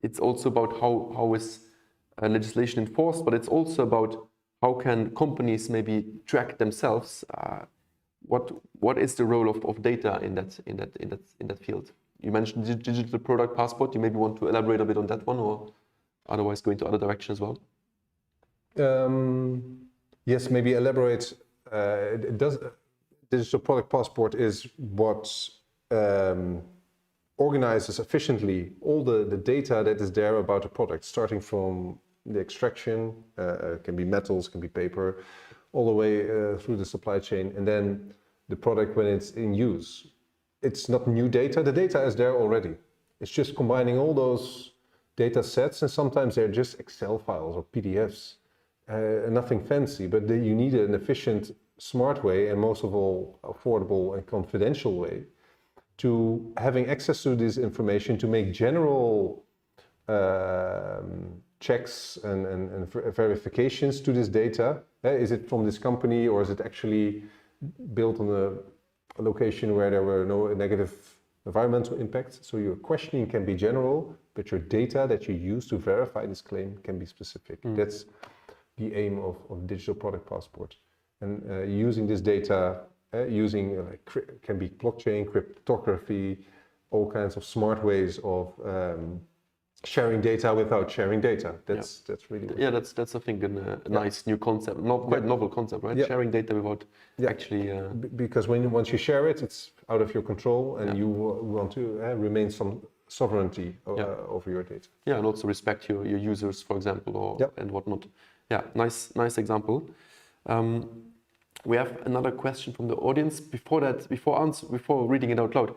Speaker 1: it's also about how is legislation enforced, but it's also about how can companies maybe track themselves. What is the role of data in that field? You mentioned digital product passport. You maybe want to elaborate a bit on that one, or otherwise go into other direction as well?
Speaker 2: Yes, maybe elaborate. Digital product passport is what organizes efficiently all the data that is there about a product, starting from the extraction, can be metals, can be paper, all the way through the supply chain, and then the product when it's in use. It's not new data. The data is there already. It's just combining all those data sets, and sometimes they're just Excel files or PDFs, nothing fancy, but you need an efficient, smart way, and most of all, affordable and confidential way to having access to this information to make general checks and verifications to this data. Is it from this company, or is it actually built on a location where there were no negative environmental impacts? So your questioning can be general, but your data that you use to verify this claim can be specific. That's the aim of Digital Product Passport. And using this data, can be blockchain, cryptography, all kinds of smart ways of sharing data without sharing data. That's really
Speaker 1: that's I think a nice new concept, not quite novel concept, right? Sharing data without actually
Speaker 2: because once you share it, it's out of your control, and you want to remain some sovereignty over your data.
Speaker 1: Yeah, and also respect your users, for example, or and whatnot. Yeah, nice example. We have another question from the audience. Before reading it out loud,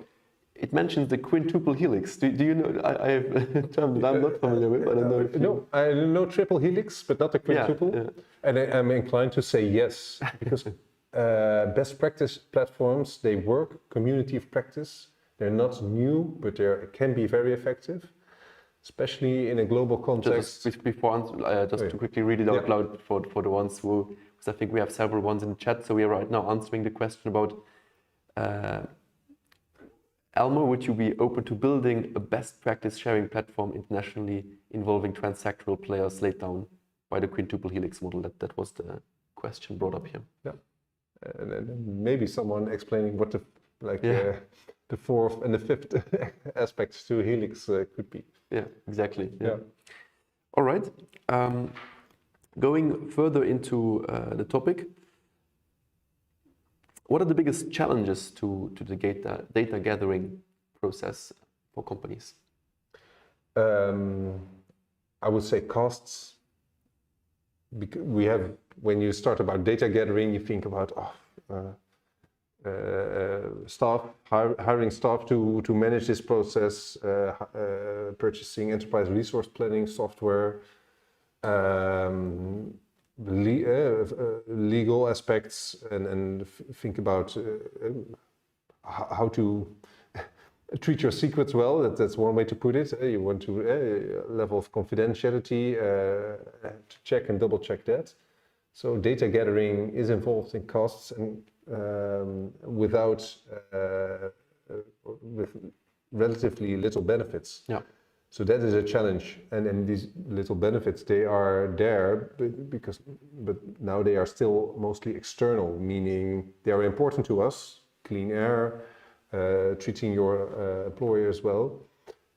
Speaker 1: it mentions the quintuple helix. Do you know? I have a term that I'm not familiar with. I don't know.
Speaker 2: No, I know triple helix, but not the quintuple. Yeah. And I'm inclined to say yes, because best practice platforms, they work. Community of practice. They're not new, but they can be very effective, especially in a global context.
Speaker 1: Just to quickly read it out loud for the ones who. Because I think we have several ones in the chat, so we are right now answering the question about Elmer, would you be open to building a best practice sharing platform internationally involving transactional players laid down by the quintuple helix model? That was the question brought up here.
Speaker 2: Yeah, and maybe someone explaining what the fourth and the fifth aspects to helix could be.
Speaker 1: Yeah, exactly. Yeah. All right. Going further into the topic, what are the biggest challenges to the data gathering process for companies?
Speaker 2: I would say costs. Because when you start about data gathering, you think about staff, hiring staff to manage this process, purchasing enterprise resource planning software, legal aspects, and think about how to treat your secrets well. That's one way to put it. You want to level of confidentiality, to check and double check that. So data gathering is involved in costs, and with relatively little benefits. Yeah. So that is a challenge, and these little benefits, they are there but now they are still mostly external, meaning they are important to us, clean air, treating your employers well,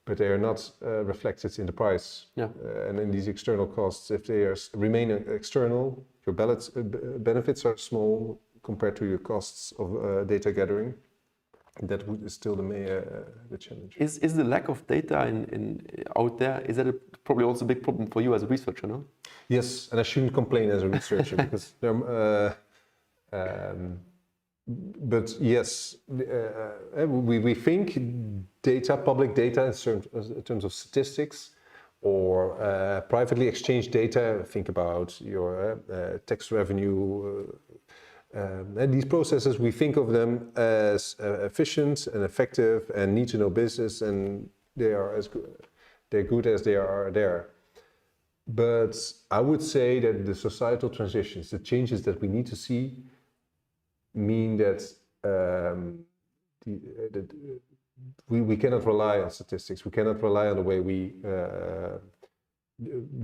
Speaker 2: but they are not reflected in the price. Yeah. And in these external costs, if they remain external, your benefits are small compared to your costs of data gathering. That is still the challenge.
Speaker 1: Is the lack of data out there, is that probably also a big problem for you as a researcher, no?
Speaker 2: Yes, and I shouldn't complain as a researcher because but yes, we think public data in terms of statistics or privately exchanged data. Think about your tax revenue. And these processes, we think of them as efficient and effective and need to know business, and they're good as they are there. But I would say that the societal transitions, the changes that we need to see, mean that we cannot rely on statistics. We cannot rely on the way we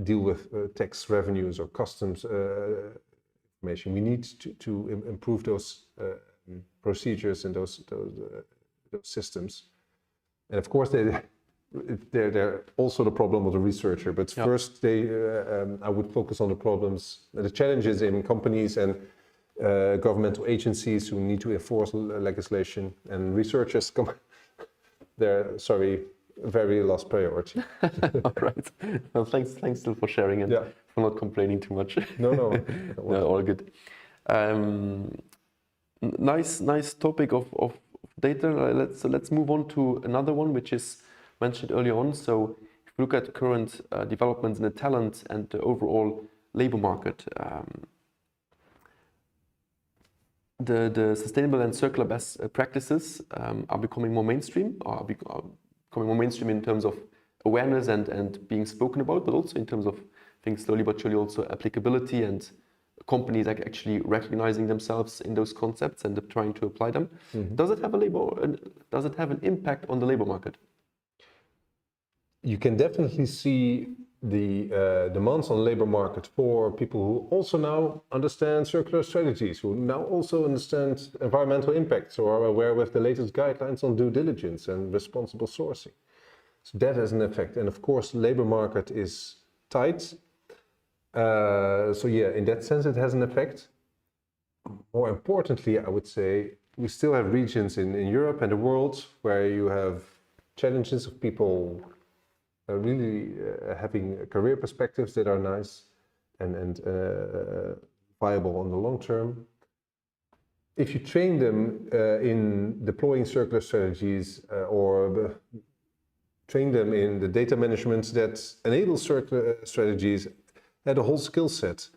Speaker 2: deal with tax revenues or customs information. We need to improve those procedures and those systems. And of course, they're also the problem of the researcher. But first, I would focus on the problems, the challenges in companies and governmental agencies who need to enforce legislation, and researchers very last priority.
Speaker 1: All right. Well, thanks still for sharing and for not complaining too much.
Speaker 2: No,
Speaker 1: all good. Nice topic of data. Let's move on to another one, which is mentioned earlier on. So if you look at current developments in the talent and the overall labor market, the sustainable and circular best practices are becoming more mainstream, are becoming more mainstream in terms of awareness and being spoken about, but also in terms of, I think, slowly but surely also applicability and companies actually recognizing themselves in those concepts and trying to apply them. Mm-hmm. Does it have an impact on the labor market?
Speaker 2: You can definitely see the demands on the labor market for people who also now understand circular strategies, who now also understand environmental impacts or are aware with the latest guidelines on due diligence and responsible sourcing. So that has an effect. And of course, the labor market is tight. So yeah, in that sense, it has an effect. More importantly, I would say, we still have regions in Europe and the world where you have challenges of people really having career perspectives that are nice and viable on the long term. If you train them in deploying circular strategies or train them in the data management that enables circular strategies, a whole skill set,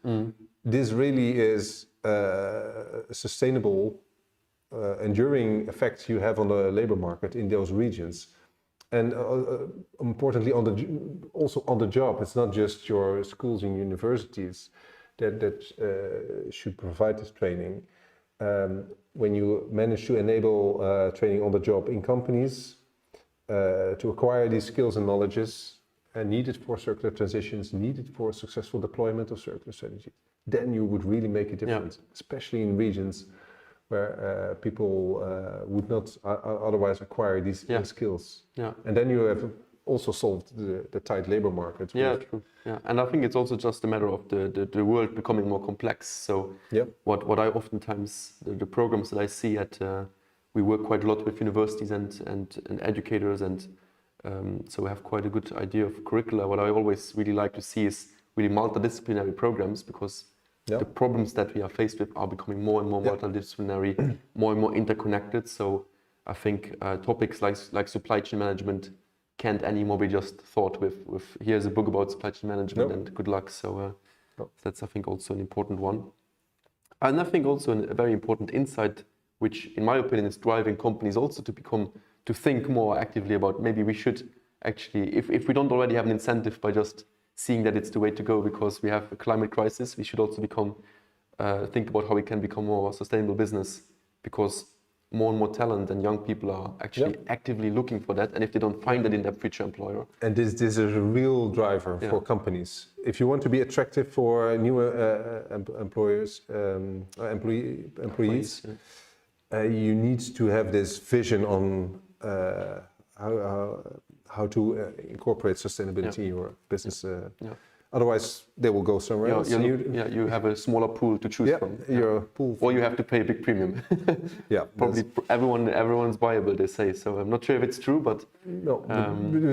Speaker 2: this really is a sustainable, enduring effect you have on the labor market in those regions. And importantly, also on the job, it's not just your schools and universities that should provide this training. When you manage to enable training on the job in companies to acquire these skills and knowledges needed for circular transitions, needed for successful deployment of circular strategies, then you would really make a difference, especially in regions where people would not otherwise acquire these skills. Yeah. And then you have also solved the tight labor market.
Speaker 1: Yeah, true. Yeah, and I think it's also just a matter of the world becoming more complex. So what I oftentimes, the programs that I see at, we work quite a lot with universities and educators, and so we have quite a good idea of curricula. What I always really like to see is really multidisciplinary programs, because the problems that we are faced with are becoming more and more multidisciplinary, more and more interconnected. So I think topics like supply chain management can't anymore be just thought with here's a book about supply chain management and good luck. So that's, I think, also an important one. And I think also a very important insight, which in my opinion is driving companies also to think more actively about maybe we should actually, if we don't already have an incentive by just seeing that it's the way to go because we have a climate crisis, we should also think about how we can become more sustainable business, because more and more talent and young people are actually actively looking for that, and if they don't find it in their future employer.
Speaker 2: And this is a real driver for companies. If you want to be attractive for newer employees, you need to have this vision on how to incorporate sustainability in your business. Otherwise, they will go somewhere else.
Speaker 1: You have a smaller pool to choose from.
Speaker 2: Your pool.
Speaker 1: Or you have to pay a big premium. Probably everyone's viable, they say. So I'm not sure if it's true, but
Speaker 2: no,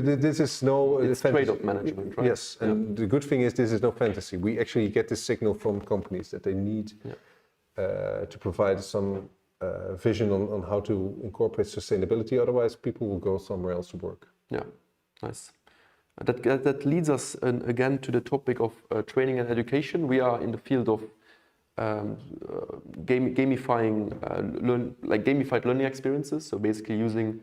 Speaker 2: this is no.
Speaker 1: It's trade-off management, right?
Speaker 2: Yes, and the good thing is this is no fantasy. We actually get this signal from companies that they need to provide some vision on how to incorporate sustainability. Otherwise, people will go somewhere else to work. Yeah,
Speaker 1: nice. That leads us again to the topic of training and education. We are in the field of gamifying gamified learning experiences. So basically using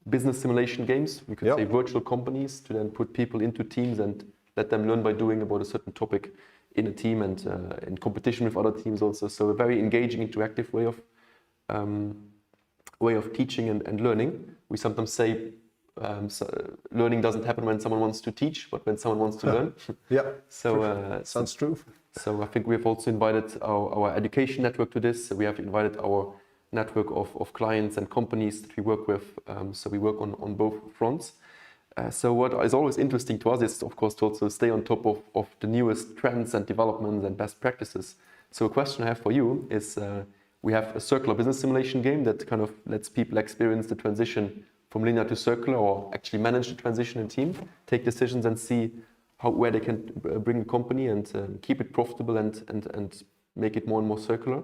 Speaker 1: business simulation games, we could say virtual companies, to then put people into teams and let them learn by doing about a certain topic in a team and in competition with other teams also. So a very engaging, interactive way of teaching and learning. We sometimes say learning doesn't happen when someone wants to teach, but when someone wants to learn.
Speaker 2: So sounds true.
Speaker 1: So I think we have also invited our education network to this. We have invited our network of clients and companies that we work with. So we work on both fronts. So what is always interesting to us is, of course, to also stay on top of the newest trends and developments and best practices. So a question I have for you is, we have a circular business simulation game that kind of lets people experience the transition from linear to circular, or actually manage the transition in team, take decisions and see where they can bring the company and keep it profitable and make it more and more circular.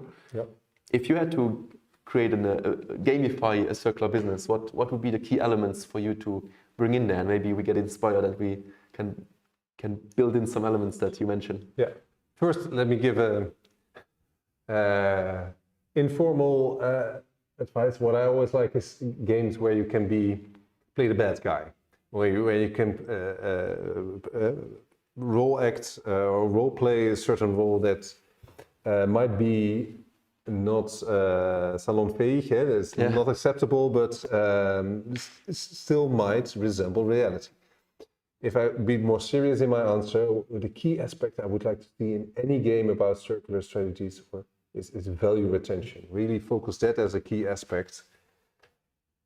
Speaker 1: If you had to create gamify a circular business, what would be the key elements for you to bring in there? And maybe we get inspired and we can build in some elements that you mentioned.
Speaker 2: Yeah. First, let me give a informal advice. What I always like is games where you can play the bad guy, where you can role act or role play a certain role that might be not salonfähig, it's not acceptable, but still might resemble reality. If I be more serious in my answer, the key aspect I would like to see in any game about circular strategies is value retention. Really focus that as a key aspect.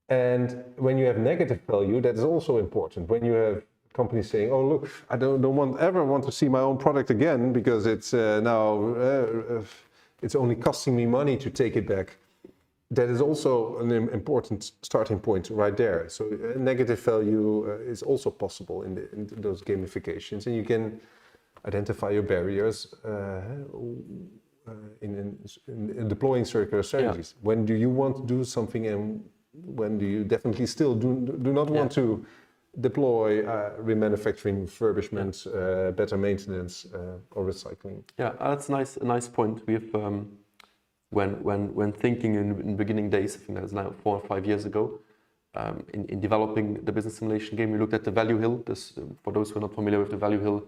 Speaker 2: And when you have negative value, that is also important. When you have companies saying, "Oh, look, I don't ever want to see my own product again because it's now it's only costing me money to take it back." That is also an important starting point right there. So negative value is also possible in those gamifications, and you can identify your barriers in deploying circular strategies. Yeah. When do you want to do something, and when do you definitely still do not want to deploy remanufacturing, refurbishment, better maintenance, or recycling?
Speaker 1: Yeah, that's a nice point. We have when thinking in beginning days, I think that was now 4 or 5 years ago, in developing the business simulation game, we looked at the value hill. For those who are not familiar with the value hill,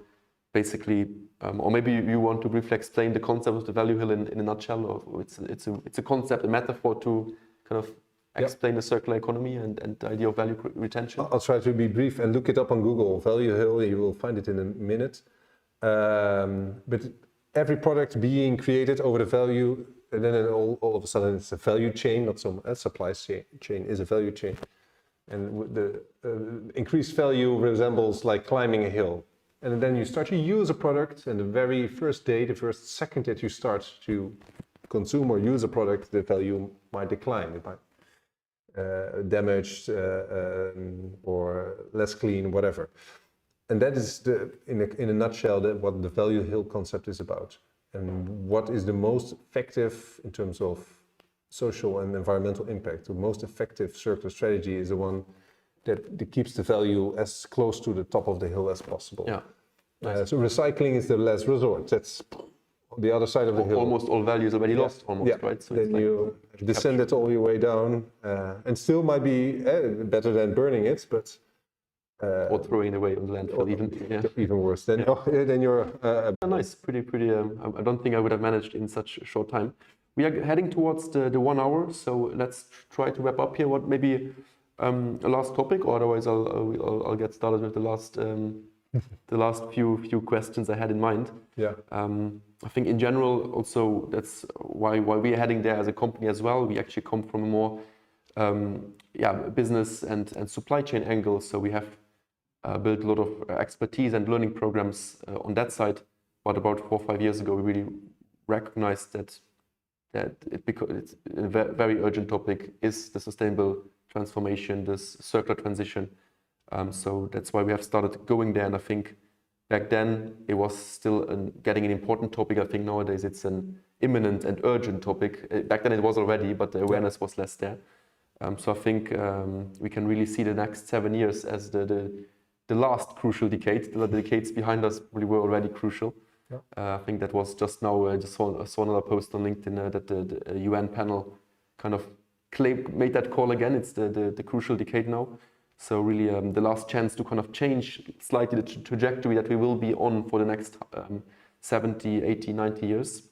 Speaker 1: basically, or maybe you want to briefly explain the concept of the value hill in a nutshell, or it's a concept, a metaphor to kind of explain the circular economy and the idea of value retention.
Speaker 2: I'll try to be brief and look it up on Google. Value hill, you will find it in a minute. But every product being created over the value, and then all of a sudden it's a value chain, not so much. Supply chain is a value chain. And the increased value resembles like climbing a hill. And then you start to use a product, and the very first day, the first second that you start to consume or use a product, the value might decline. It might damaged or less clean, whatever. And that is in a nutshell what the value hill concept is about. And what is the most effective in terms of social and environmental impact? The most effective circular strategy is the one that keeps the value as close to the top of the hill as possible.
Speaker 1: Yeah. Nice.
Speaker 2: So recycling is the last resort. That's on the other side of the hill.
Speaker 1: Almost all value is already lost, right? So
Speaker 2: then you descend it all your way down, and still might be better than burning it, but
Speaker 1: or throwing it away on the landfill,
Speaker 2: even worse. Then you're
Speaker 1: nice, pretty. I don't think I would have managed in such a short time. We are heading towards the 1 hour, so let's try to wrap up here. What maybe a last topic, or otherwise I'll get started with the last few questions I had in mind.
Speaker 2: Yeah.
Speaker 1: I think in general also that's why we are heading there as a company as well. We actually come from a more business and supply chain angle, so we have built a lot of expertise and learning programs on that side. But about 4 or 5 years ago, we really recognized that it's a very urgent topic is the sustainable transformation, this circular transition. So that's why we have started going there. And I think back then it was still getting an important topic. I think nowadays it's an imminent and urgent topic. Back then it was already, but the awareness was less there. So I think we can really see the next 7 years as the last crucial decade. The decades behind us really were already crucial. Yeah. I think that was just now. I just saw another post on LinkedIn that the UN panel kind of made that call again. It's the crucial decade now. So really the last chance to kind of change slightly the trajectory that we will be on for the next 70, 80, 90 years.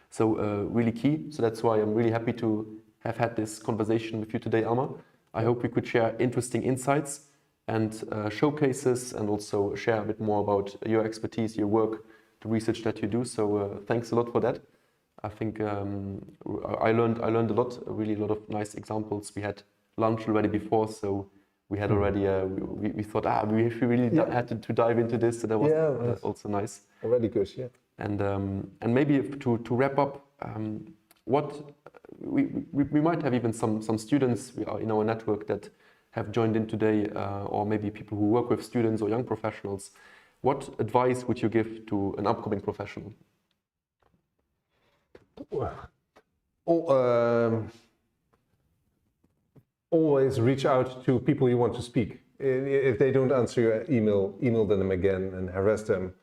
Speaker 1: So really key. So that's why I'm really happy to have had this conversation with you today, Elmer. I hope we could share interesting insights and showcases, and also share a bit more about your expertise, your work, the research that you do. So thanks a lot for that. I think I learned a lot, really a lot of nice examples. We had lunch already before, so we had already we thought we really had to dive into this, so that was also nice.
Speaker 2: Already good, yeah.
Speaker 1: And maybe to wrap up, what we might have even some students in our network that have joined in today, or maybe people who work with students or young professionals. What advice would you give to an upcoming professional?
Speaker 2: Well, always reach out to people you want to speak. If they don't answer your email them again and harass them.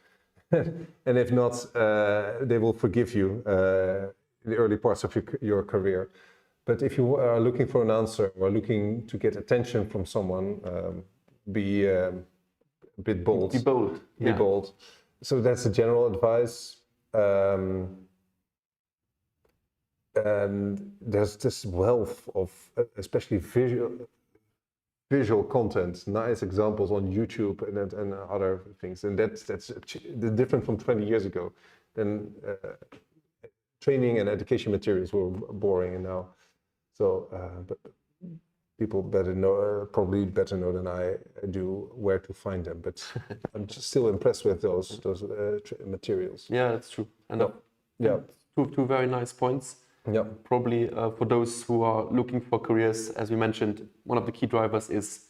Speaker 2: And if not, they will forgive you in the early parts of your career. But if you are looking for an answer or looking to get attention from someone, be a bit bold.
Speaker 1: Be bold.
Speaker 2: Be bold. So that's the general advice. And there's this wealth of, especially visual content, nice examples on YouTube and other things, and that's different from 20 years ago. Then training and education materials were boring, and now, so but people probably better know than I do where to find them. But I'm just still impressed with those materials.
Speaker 1: Yeah, that's true. And two very nice points.
Speaker 2: Yeah.
Speaker 1: Probably for those who are looking for careers, as we mentioned, one of the key drivers is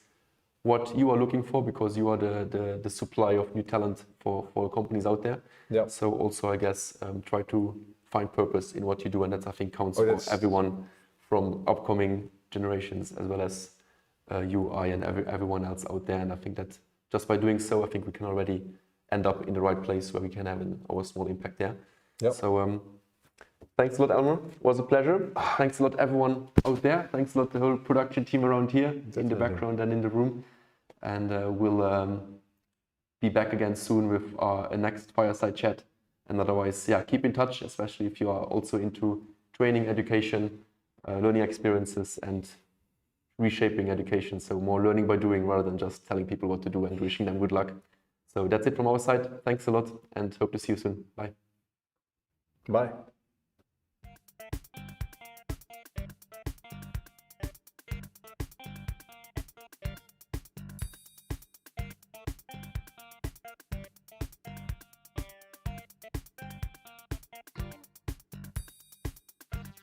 Speaker 1: what you are looking for, because you are the supply of new talent for companies out there.
Speaker 2: Yeah.
Speaker 1: So also, I guess, try to find purpose in what you do, and that I think counts for everyone from upcoming generations as well as you, I, and everyone else out there. And I think that just by doing so, I think we can already end up in the right place where we can have our small impact there.
Speaker 2: Yeah.
Speaker 1: So. Thanks a lot, Elmer. It was a pleasure. Thanks a lot, everyone out there. Thanks a lot, the whole production team around here, in the background and in the room. And we'll be back again soon with our next Fireside Chat. And otherwise, keep in touch, especially if you are also into training, education, learning experiences, and reshaping education. So more learning by doing rather than just telling people what to do and wishing them good luck. So that's it from our side. Thanks a lot, and hope to see you soon. Bye.
Speaker 2: Bye.